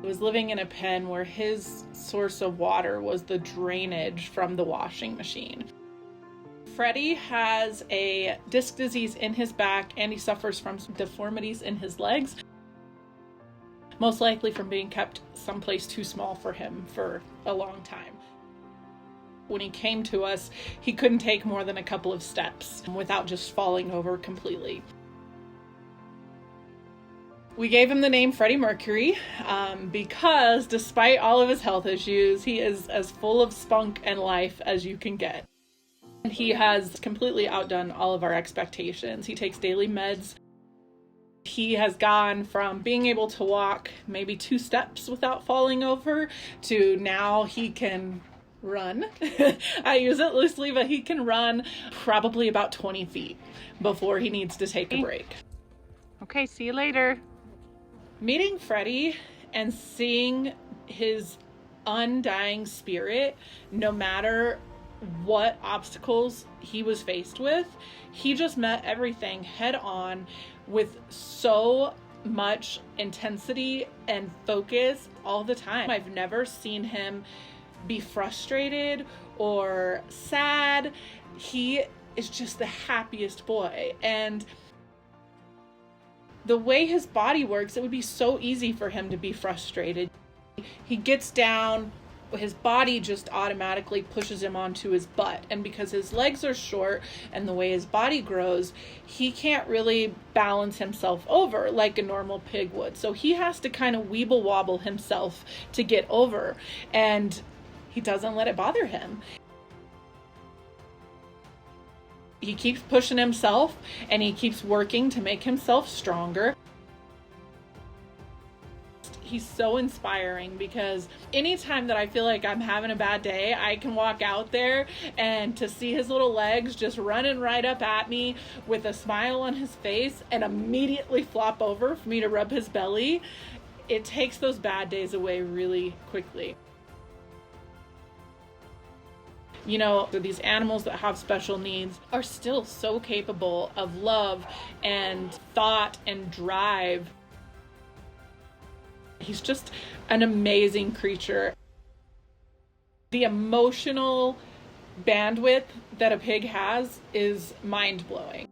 He was living in a pen where his source of water was the drainage from the washing machine. Freddie has a disc disease in his back and he suffers from deformities in his legs, most likely from being kept someplace too small for him for a long time. When he came to us, he couldn't take more than a couple of steps without just falling over completely. We gave him the name Freddie Mercury because despite all of his health issues, he is as full of spunk and life as you can get. He has completely outdone all of our expectations. He takes daily meds. He has gone from being able to walk maybe 2 steps without falling over to now he can run. I use it loosely, but he can run probably about 20 feet before he needs to take a break. Okay, see you later. Meeting Freddie and seeing his undying spirit, no matter what obstacles he was faced with, he just met everything head on with so much intensity and focus all the time. I've never seen him be frustrated or sad. He is just the happiest boy. And the way his body works, it would be so easy for him to be frustrated. He gets down, his body just automatically pushes him onto his butt. And because his legs are short and the way his body grows, he can't really balance himself over like a normal pig would. So he has to kind of weeble wobble himself to get over. And he doesn't let it bother him. He keeps pushing himself and he keeps working to make himself stronger. He's so inspiring because anytime that I feel like I'm having a bad day, I can walk out there and to see his little legs just running right up at me with a smile on his face and immediately flop over for me to rub his belly, it takes those bad days away really quickly. You know, these animals that have special needs are still so capable of love and thought and drive. He's just an amazing creature. The emotional bandwidth that a pig has is mind-blowing.